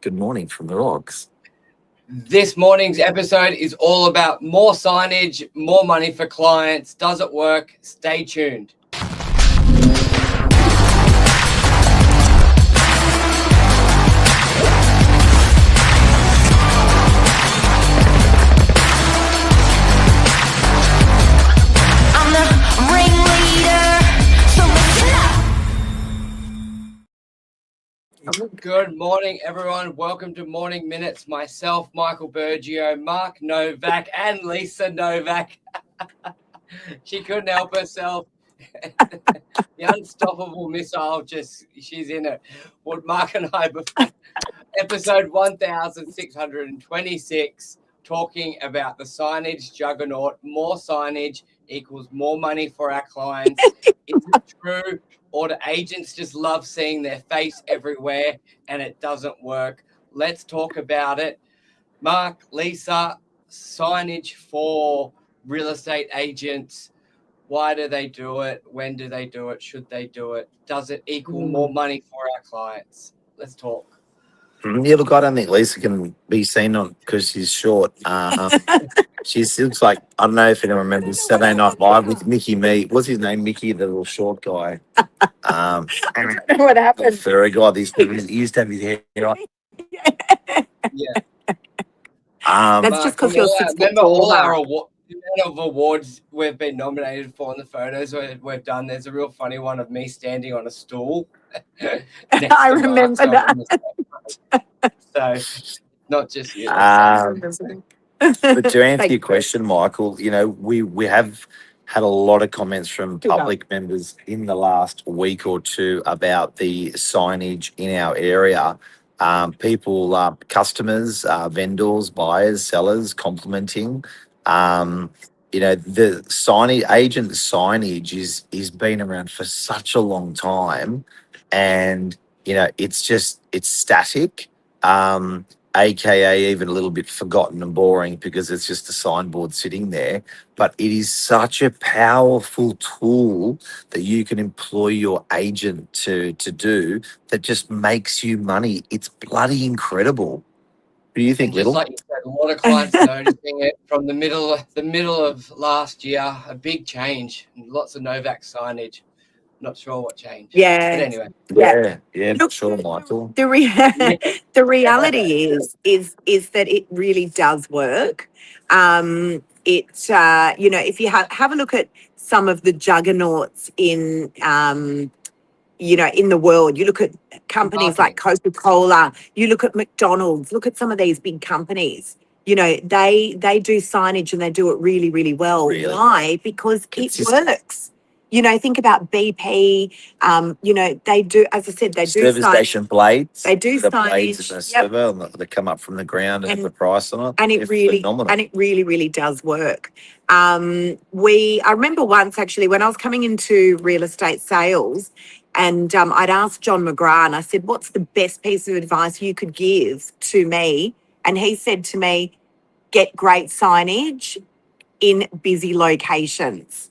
Good morning from the Rocks. This morning's episode is all about more signage, more money for clients. Does it work? Stay tuned. Good morning, everyone. Welcome to Morning Minutes. Myself, Michael Burgio, Mark Novak, and Lisa Novak. She couldn't help herself. The unstoppable missile, she's in it. What Mark and I, episode 1626, talking about the Signage Juggernaut. More signage equals more money for our clients. Is it true? Or do agents just love seeing their face everywhere and it doesn't work? Let's talk about it. Mark, Lisa, signage for real estate agents. Why do they do it? When do they do it? Should they do it? Does it equal more money for our clients? Let's talk. Yeah, look, I don't think Lisa can be seen on because she's short. She looks like, I don't know if anyone remembers Saturday Night Live with Mickey Me. What's his name? Mickey, the little short guy. I don't know what happened. The furry guy. He used to have his hair right. Yeah. That's just because you're 6 foot remember all our tall. awards we've been nominated for in the photos we've done. There's a real funny one of me standing on a stool. I remember that. So, not just you. But to answer your question, Michael, you know, we have had a lot of comments from public members in the last week or two about the signage in our area. People, customers, vendors, buyers, sellers complimenting. You know, the agent signage is been around for such a long time, and you know, it's static. AKA even a little bit forgotten and boring because it's just a signboard sitting there. But it is such a powerful tool that you can employ your agent to do that just makes you money. It's bloody incredible. What do you think, Little? Like you said, a lot of clients noticing it from the middle of last year. A big change. Lots of Novak signage. Not sure what changed. Yeah. But anyway. Yeah, Look, sure, Michael. The reality is that it really does work. You know, if you have a look at some of the juggernauts in you know, in the world, you look at companies like Coca-Cola, you look at McDonald's, look at some of these big companies. You know, they do signage and they do it really, really well. Really? Why? Because it works. You know, think about BP. You know, they do, as I said, they do service station blades. They do the signage. blades in the server that come up from the ground and have the price on it. And it really, really does work. I remember once actually when I was coming into real estate sales, and I'd asked John McGrath, and I said, "What's the best piece of advice you could give to me?" And he said to me, "Get great signage in busy locations."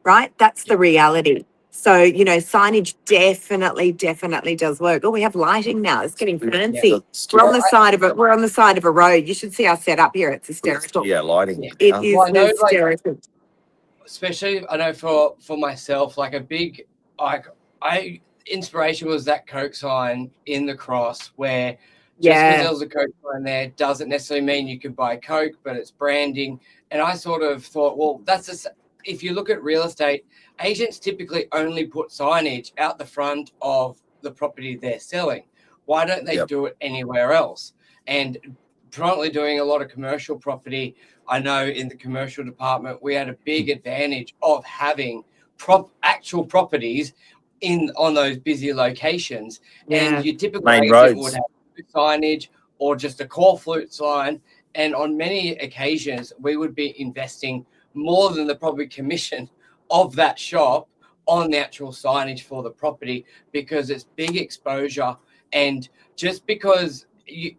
Right? That's the reality. So, you know, signage definitely does work. Oh, we have lighting now. It's getting fancy. Yeah, we're on the side of a road. You should see our setup here. It's hysterical. Yeah, lighting. It is hysterical. Especially, I know for myself, like a big, inspiration was that Coke sign in the cross where just because there was a Coke sign there doesn't necessarily mean you could buy Coke, but it's branding. And I sort of thought, well, if you look at real estate, agents typically only put signage out the front of the property they're selling. Why don't they do it anywhere else? And currently doing a lot of commercial property, I know in the commercial department, we had a big advantage of having actual properties on those busy locations. And you typically would have signage or just a call flute sign. And on many occasions, we would be investing more than the probably commission of that shop on the actual signage for the property because it's big exposure. And just because you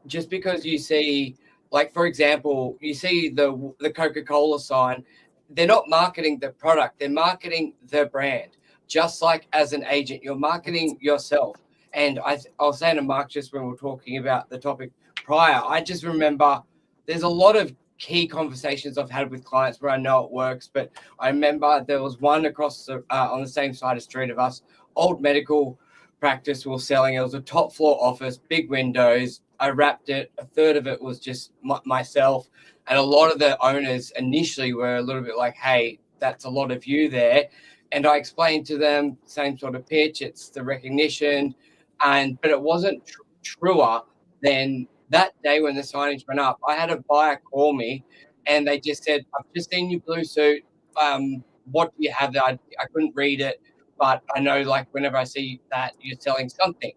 see, like, for example, you see the Coca-Cola sign, they're not marketing the product, they're marketing the brand. Just like as an agent, you're marketing yourself. And I was saying to Mark just when we were talking about the topic prior, I just remember there's a lot of key conversations I've had with clients where I know it works, but I remember there was one across the, on the same side of the street of us, old medical practice we were selling. It was a top floor office, big windows. I wrapped it. A third of it was just myself. And a lot of the owners initially were a little bit like, hey, that's a lot of you there. And I explained to them, same sort of pitch, it's the recognition. But it wasn't truer than that day when the signage went up. I had a buyer call me and they just said, I've just seen your blue suit. What do you have there? I couldn't read it, but I know like whenever I see that you're selling something.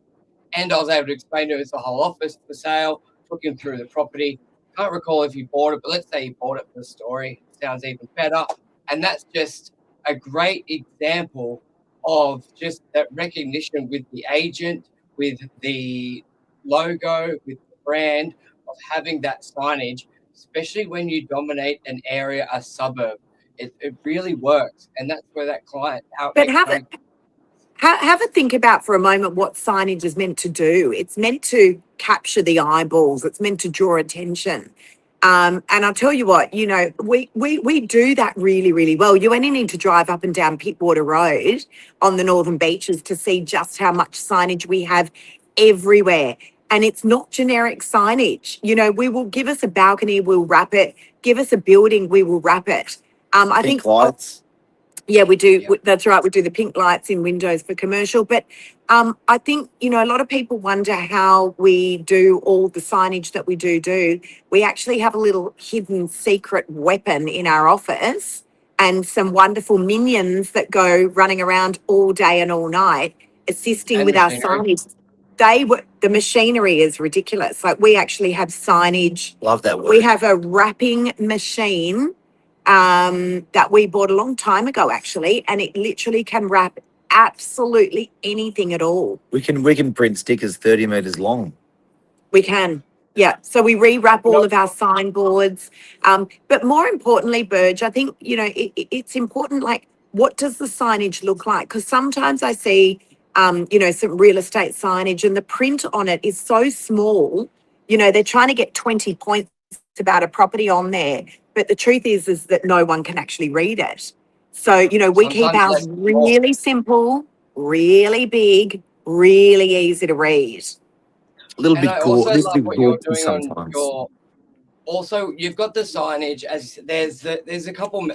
And I was able to explain to him it's the whole office for sale, took him through the property. Can't recall if he bought it, but let's say he bought it for the story. Sounds even better. And that's just a great example of just that recognition with the agent, with the logo, with the brand, of having that signage, especially when you dominate an area, a suburb. It really works. And that's where that client, how But have a think about for a moment what signage is meant to do. It's meant to capture the eyeballs. It's meant to draw attention. And I'll tell you what, you know, we do that really, really well. You only need to drive up and down Pittwater Road on the Northern Beaches to see just how much signage we have everywhere. And it's not generic signage. You know, we will give us a balcony, we'll wrap it. Give us a building, we will wrap it. I Pink think lights. yeah, we do. Yeah. That's right. We do the pink lights in windows for commercial. But I think, you know, a lot of people wonder how we do all the signage that we do. We actually have a little hidden secret weapon in our office and some wonderful minions that go running around all day and all night assisting And with our machinery. signage. The machinery is ridiculous. Like we actually have signage. Love that word. We have a wrapping machine that we bought a long time ago, actually, and it literally can wrap absolutely anything at all. We can print stickers 30 meters long. We can, yeah. So we rewrap all of our signboards. But more importantly, Burge, I think, you know, it's important, like, what does the signage look like? Because sometimes I see, you know, some real estate signage and the print on it is so small. You know, they're trying to get 20 points about a property on there. But the truth is that no one can actually read it. So, you know, we keep Sometimes ours less is more. really simple, really big, really easy to read. A little And bit I also this love bit what you're gaudy doing on sometimes. your. Also, you've got the signage as there's a couple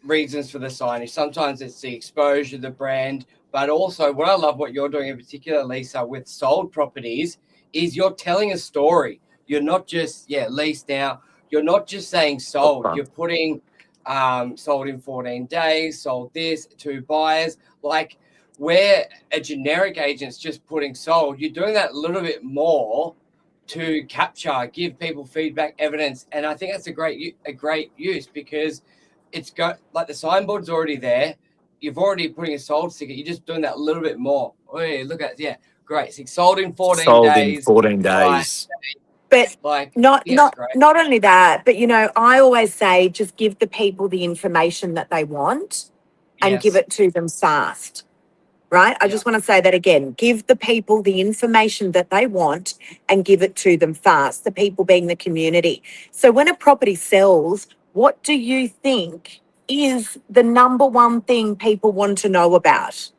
reasons for the signage. Sometimes it's the exposure, the brand, but also what I love what you're doing in particular, Lisa, with sold properties is you're telling a story. You're not just leased now. You're not just saying sold. You're putting sold in 14 days, sold this, 2 buyers. Like where a generic agent's just putting sold, you're doing that a little bit more to capture, give people feedback, evidence, and I think that's a great use because it's got like the signboard's already there. You've already putting a sold sticker. You're just doing that a little bit more. Oh, yeah, look at great. It's sold in 14 Sold days. in 14 days. But Like not great. only that, but you know, I always say just give the people the information that they want and give it to them fast. Right? I just want to say that again. Give the people the information that they want and give it to them fast, the people being the community. So when a property sells, what do you think is the number one thing people want to know about?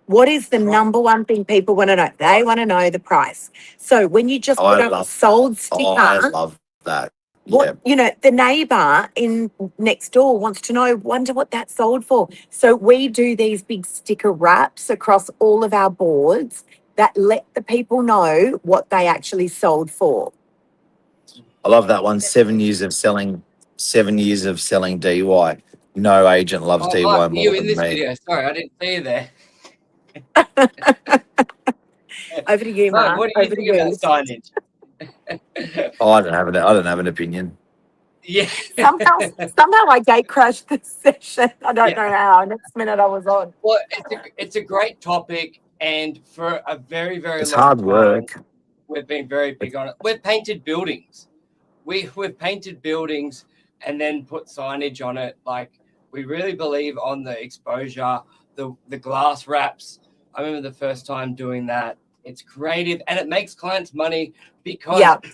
What is the number one thing people want to know? They want to know the price. So when you just put up a sold sticker, I love that. what, you know, the neighbour in next door wants to know, wonder what that sold for. So we do these big sticker wraps across all of our boards that let the people know what they actually sold for. I love that one. 7 years of selling DY. No agent loves DY Mark, more you than in this me. video? Sorry, I didn't see you there. Over to you, Mark, Mark. what do you Over to think about you. signage? I don't have an opinion. Yeah. Somehow I gate crashed this session. I don't know how. Next minute I was on. Well, it's a great topic, and for a very, very It's long hard time, work. we've been very big on it. We've painted buildings. We've painted buildings and then put signage on it. Like we really believe on the exposure, the glass wraps. I remember the first time doing that it's creative, and it makes clients money because Yep. the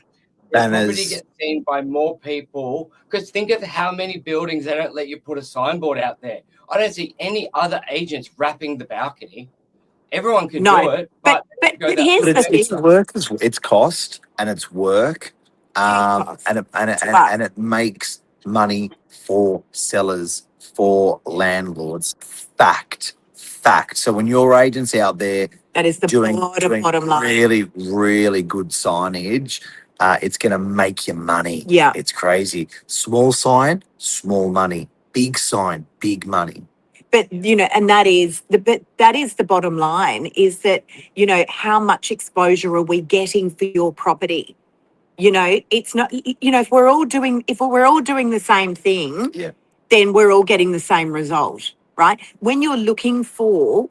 Banners. property gets seen by more people. Because think of how many buildings they don't let you put a signboard out there. I don't see any other agents wrapping the balcony. Everyone can No, do it, but here's But the it's thing. work. It's cost and it's work, Cost. and it makes money for sellers, for landlords. Fact. So when your agent's out there That is the doing bottom line. really, really good signage, it's going to make you money. Yeah. It's crazy. Small sign, small money. Big sign, big money. But and that is the bottom line, is that how much exposure are we getting for your property? It's not, if we're all doing the same thing, Yeah. then we're all getting the same result, right? When you're looking for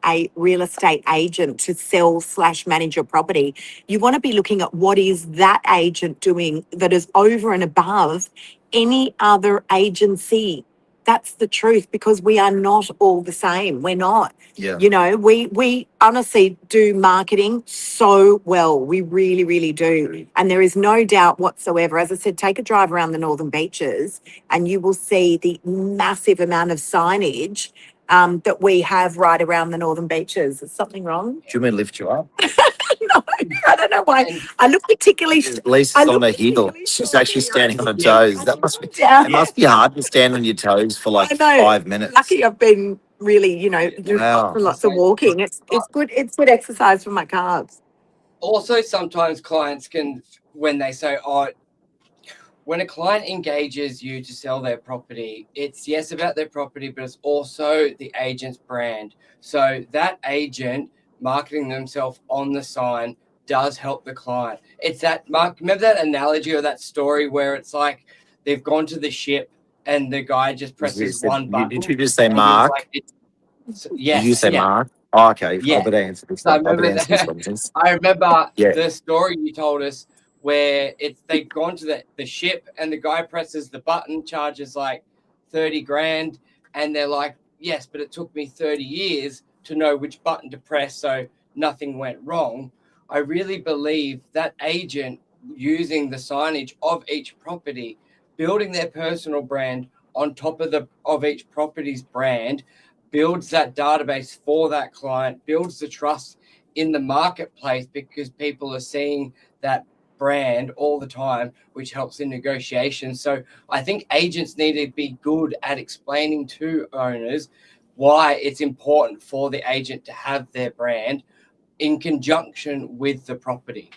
a real estate agent to sell / manage your property, you want to be looking at what is that agent doing that is over and above any other agency. That's the truth, because we are not all the same. We're not. Yeah. We honestly do marketing so well. We really, really do. And there is no doubt whatsoever. As I said, take a drive around the Northern Beaches and you will see the massive amount of signage that we have right around the Northern Beaches. Is something wrong? Do you want me to lift you up? No, I don't know why. I look particularly. Lisa's I on look her heel. particularly She's short actually here. standing on her Yeah. toes. That must be. Yeah. It must be hard to stand on your toes for like I know. 5 minutes. Lucky I've been really, doing Wow. lots of walking. It's good. It's good exercise for my calves. Also, sometimes clients can, when they say, when a client engages you to sell their property, it's yes about their property, but it's also the agent's brand. So that agent marketing themselves on the sign does help the client. It's that, Mark, remember that analogy or that story where it's like they've gone to the ship and the guy just presses one button. Did you just say and he's Mark? like, yes. Did you say yeah. Mark? Oh, okay. Yeah. I better answer this So I one. I better remember answer this one. Just- I remember Yeah. the story you told us where they've gone to the ship and the guy presses the button, charges like 30 grand, and they're like, yes, but it took me 30 years to know which button to press, so nothing went wrong. I really believe that agent using the signage of each property, building their personal brand on top of each property's brand, builds that database for that client, builds the trust in the marketplace because people are seeing that brand all the time, which helps in negotiations. So I think agents need to be good at explaining to owners why it's important for the agent to have their brand in conjunction with the property.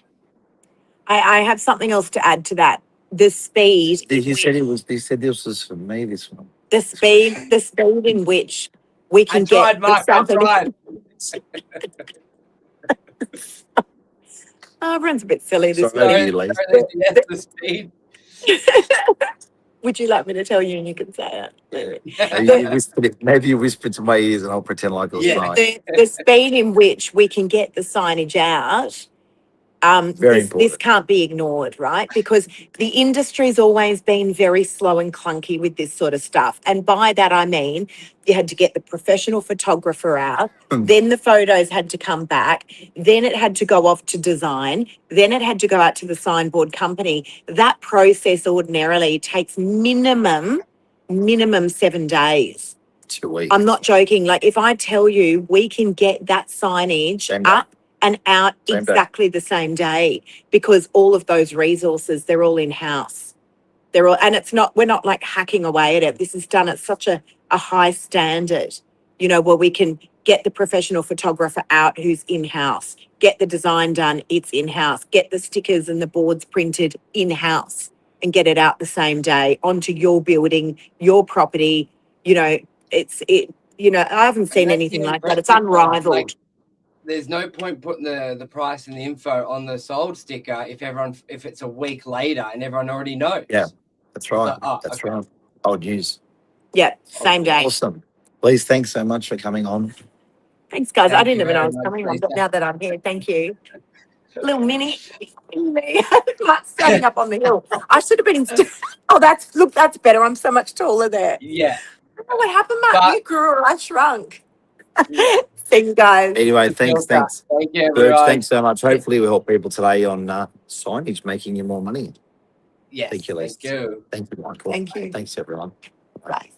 I have something else to add to that. The speed. He said this was for me, this one. The speed in which we can Mark. I tried. Oh, everyone's a bit silly this Sorry, morning. you, Lisa. Yes, the speed. Would you like me to tell you and you can say it? Maybe you whisper to my ears and I'll pretend like it was Yeah. mine. The speed in which we can get the signage out, Very this important. can't be ignored, right? Because the industry's always been very slow and clunky with this sort of stuff. And by that, I mean, you had to get the professional photographer out, then the photos had to come back, then it had to go off to design, then it had to go out to the signboard company. That process ordinarily takes minimum 7 days. 2 weeks. I'm not joking. Like, if I tell you we can get that signage up and out exactly the same day, because all of those resources, they're all in-house. And we're not like hacking away at it. This is done at such a high standard, where we can get the professional photographer out who's in-house, get the design done, it's in-house, get the stickers and the boards printed in-house and get it out the same day onto your building, your property. I haven't seen anything like that. It's unrivaled. Like, there's no point putting the price and the info on the sold sticker if it's a week later and everyone already knows. Yeah, that's right. So, That's right. Old news. Yeah, same day. Awesome. Please, thanks so much for coming on. Thanks, guys. I didn't even know I was very coming much, on, but Lisa. now that I'm here, thank you. Little mini, me, standing up on the hill. I should have been. That's better. I'm so much taller there. Yeah. I don't know what happened, Mark. But- You grew or I shrunk. Yeah. Thank you, guys. Anyway, thanks. Thank you, Bergs, everyone. thanks so much. Hopefully we help people today on signage, making you more money. Yes, Thank you, Les. thank you. Thank you, Michael. Thank you. Thanks, everyone. Right.